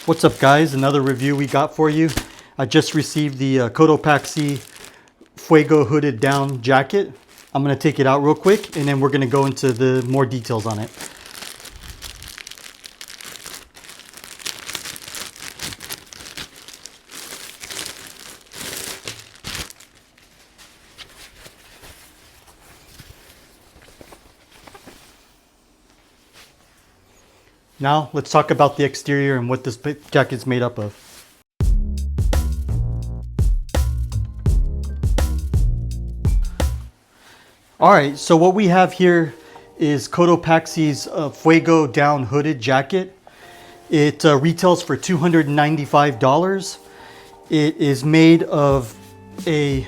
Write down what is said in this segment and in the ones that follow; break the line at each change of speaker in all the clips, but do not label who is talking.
What's up guys, another review we got for you. I just received the Cotopaxi Fuego hooded down jacket. I'm going to take it out real quick and then we're going to go into the more details on it. Now let's talk about the exterior and what this jacket is made up of. Alright, so what we have here is Cotopaxi's Fuego down hooded jacket. It retails for $295. It is made of a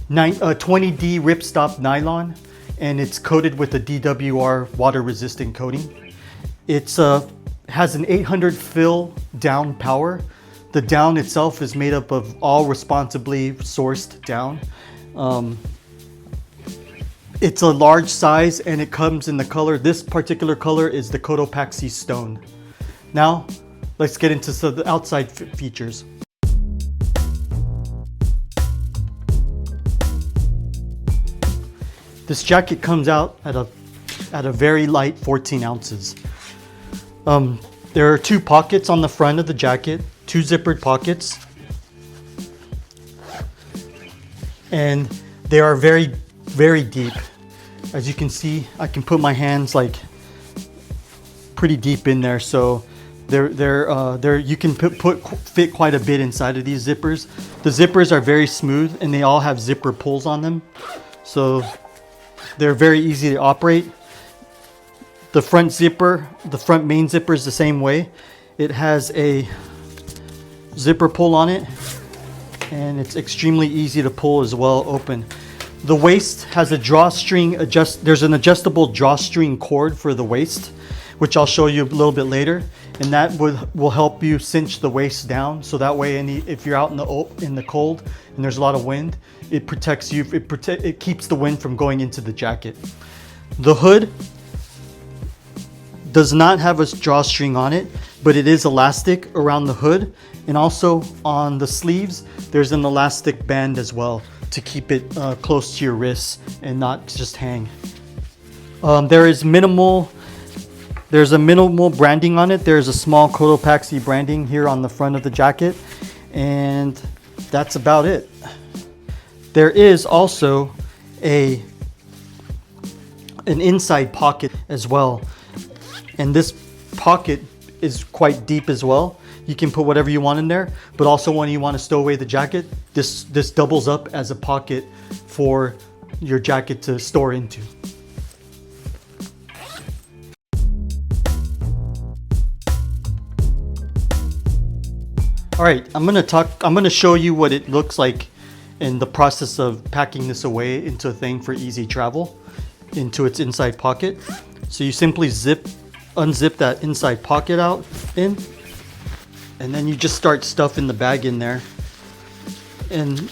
20D ripstop nylon and it's coated with a DWR water resistant coating. It has an 800 fill down power. The down itself is made up of all responsibly sourced down. It's a large size and it comes in the color. This particular color is the Cotopaxi Stone. Now, let's get into some of the outside features. This jacket comes out at a very light 14 ounces. There are two pockets on the front of the jacket, two zippered pockets. And they are very, very deep. As you can see, I can put my hands like pretty deep in there. So you can fit quite a bit inside of these zippers. The zippers are very smooth and they all have zipper pulls on them. So they're very easy to operate. The front zipper, the front main zipper is the same way. It has a zipper pull on it and it's extremely easy to pull as well open. The waist has a drawstring there's an adjustable drawstring cord for the waist, which I'll show you a little bit later. And that will help you cinch the waist down. So that way if you're out in the cold and there's a lot of wind, it protects you, it keeps the wind from going into the jacket. The hood does not have a drawstring on it, but it is elastic around the hood, and also on the sleeves there's an elastic band as well to keep it close to your wrists and not just hang. There's a minimal branding on it. There's a small Cotopaxi branding here on the front of the jacket, and that's about it. There is also an inside pocket as well. And this pocket is quite deep as well. You can put whatever you want in there, but also when you want to stow away the jacket, this doubles up as a pocket for your jacket to store into. All right, I'm gonna show you what it looks like in the process of packing this away into a thing for easy travel into its inside pocket. So you simply unzip that inside pocket out and then you just start stuffing the bag in there. And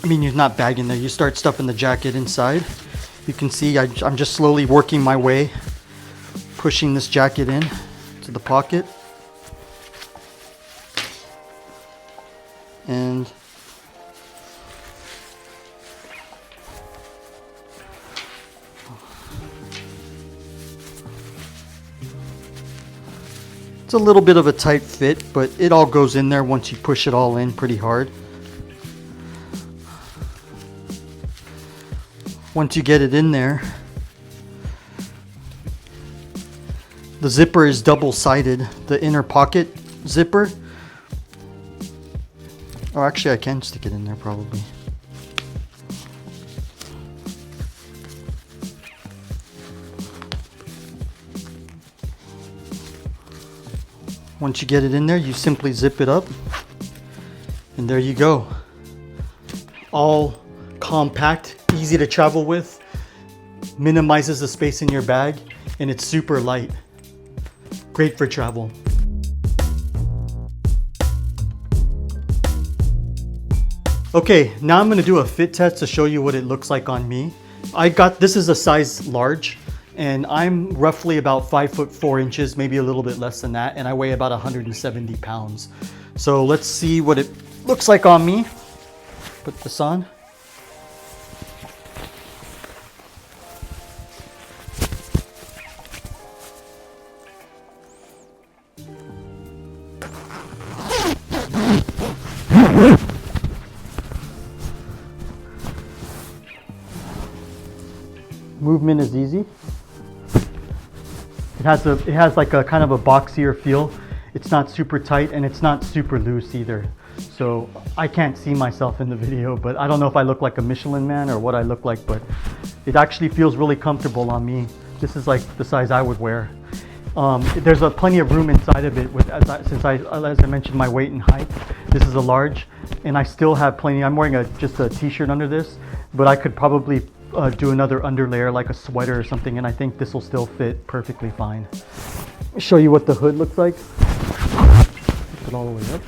I mean, you're not bagging there, you start stuffing the jacket inside. You can see I'm just slowly working my way, pushing this jacket in to the pocket. And it's a little bit of a tight fit, but it all goes in there once you push it all in pretty hard. Once you get it in there, the zipper is double-sided, the inner pocket zipper. Oh, actually I can stick it in there probably. Once you get it in there, you simply zip it up, and there you go. All compact, easy to travel with, minimizes the space in your bag, and it's super light. Great for travel. Okay, now I'm going to do a fit test to show you what it looks like on me. This is a size large, and I'm roughly about 5'4", maybe a little bit less than that, and I weigh about 170 pounds. So let's see what it looks like on me. Put this on. Movement is easy. It has like a kind of a boxier feel. It's not super tight and it's not super loose either. So I can't see myself in the video, but I don't know if I look like a Michelin man or what I look like, but it actually feels really comfortable on me. This is like the size I would wear. There's plenty of room inside of it as I mentioned my weight and height. This is a large, and I still have plenty. I'm wearing just a t-shirt under this, but I could probably do another underlayer like a sweater or something, and I think this will still fit perfectly fine. Let me show you what the hood looks like. Put it all the way up.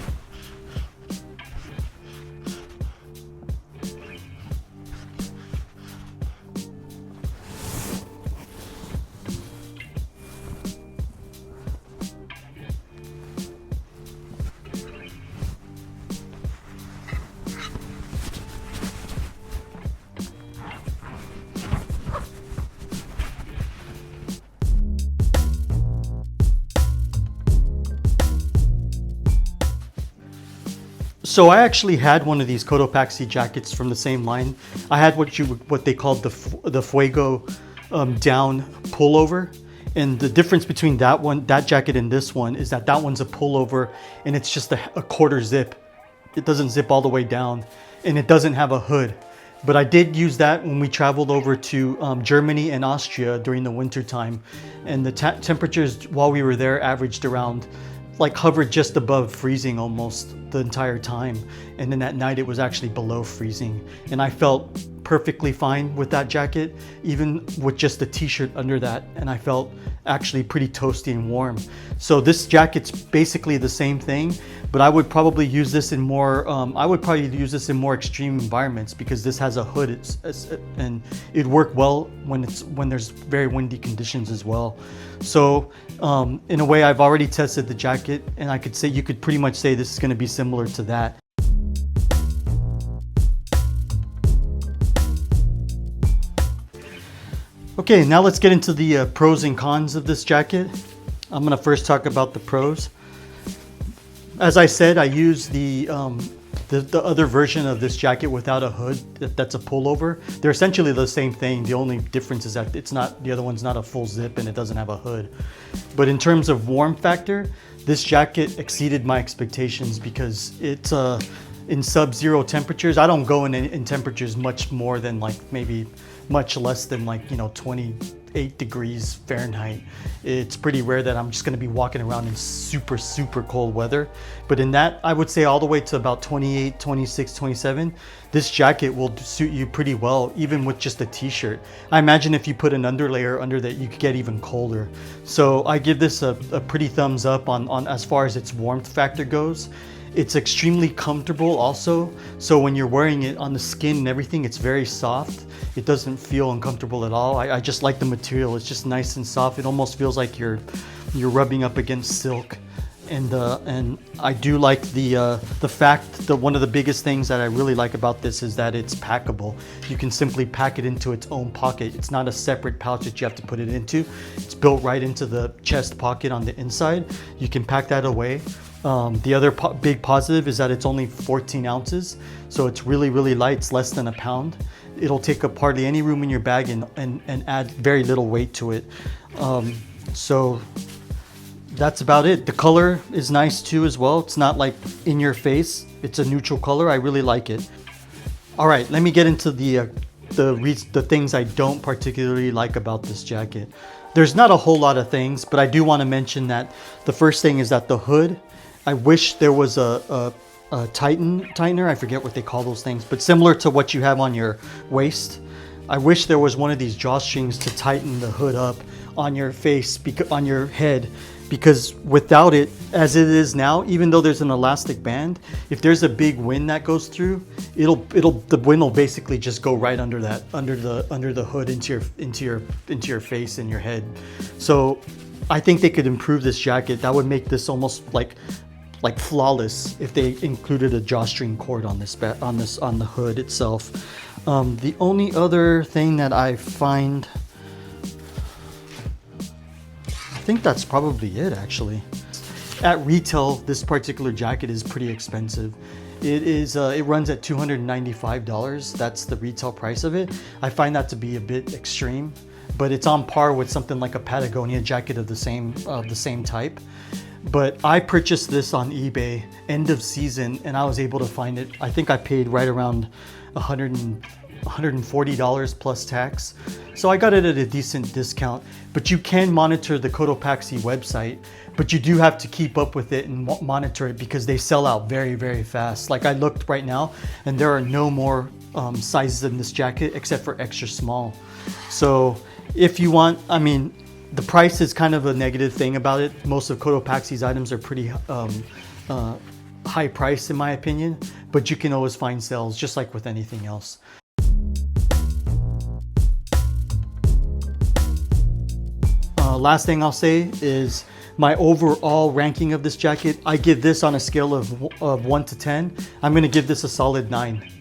So I actually had one of these Cotopaxi jackets from the same line. I had what they called the Fuego down pullover, and the difference between that jacket and this one is that one's a pullover and it's just a quarter zip. It doesn't zip all the way down, and it doesn't have a hood. But I did use that when we traveled over to Germany and Austria during the winter time, and the temperatures while we were there averaged around, like, hovered just above freezing almost the entire time, and then at night it was actually below freezing, and I felt perfectly fine with that jacket, even with just a t-shirt under that, and I felt actually pretty toasty and warm. So this jacket's basically the same thing, but I would probably use this in more extreme environments, because this has a hood, and it'd work well when there's very windy conditions as well. So in a way, I've already tested the jacket, and you could pretty much say this is going to be similar to that. Okay, now let's get into the pros and cons of this jacket. I'm going to first talk about the pros. As I said, I use the other version of this jacket without a hood. That's a pullover. They're essentially the same thing. The only difference is that the other one's not a full zip and it doesn't have a hood. But in terms of warm factor, this jacket exceeded my expectations, because it's in sub-zero temperatures. I don't go in temperatures much more than maybe much less than 28 degrees Fahrenheit. It's pretty rare that I'm just going to be walking around in super, super cold weather. But in that, I would say all the way to about 28, 26, 27, this jacket will suit you pretty well, even with just a t-shirt. I imagine if you put an underlayer under that, you could get even colder. So I give this a pretty thumbs up on as far as its warmth factor goes. It's extremely comfortable also. So when you're wearing it on the skin and everything, it's very soft. It doesn't feel uncomfortable at all. I just like the material. It's just nice and soft. It almost feels like you're rubbing up against silk. And I do like the fact that one of the biggest things that I really like about this is that it's packable. You can simply pack it into its own pocket. It's not a separate pouch that you have to put it into. It's built right into the chest pocket on the inside. You can pack that away. The other big positive is that it's only 14 ounces, so it's really, really light. It's less than a pound. It'll take up hardly any room in your bag and add very little weight to it. So that's about it. The color is nice too as well. It's not like in your face. It's a neutral color. I really like it. All right, let me get into the things I don't particularly like about this jacket. There's not a whole lot of things, but I do want to mention that the first thing is that the hood, I wish there was a tightener. I forget what they call those things, but similar to what you have on your waist. I wish there was one of these drawstrings to tighten the hood up on your face, on your head, because without it, as it is now, even though there's an elastic band, if there's a big wind that goes through, the wind will basically just go right under the hood into your face and your head. So I think they could improve this jacket. That would make this almost like flawless if they included a drawstring cord on the hood itself. The only other thing that I find, I think that's probably it actually. At retail, this particular jacket is pretty expensive. It runs at $295. That's the retail price of it. I find that to be a bit extreme, but it's on par with something like a Patagonia jacket of the same type. But I purchased this on eBay end of season, and I was able to find it. I think I paid right around $140 plus tax. So I got it at a decent discount. But you can monitor the Cotopaxi website, but you do have to keep up with it and monitor it because they sell out very, very fast. Like I looked right now and there are no more sizes in this jacket except for extra small. So if you want, I mean, the price is kind of a negative thing about it. Most of Cotopaxi's items are pretty high price in my opinion, but you can always find sales just like with anything else. Last thing I'll say is my overall ranking of this jacket. I give this on a scale of 1 to 10. I'm going to give this a solid 9.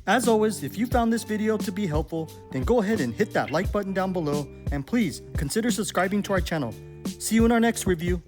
As always, if you found this video to be helpful, then go ahead and hit that like button down below, and please consider subscribing to our channel. See you in our next review.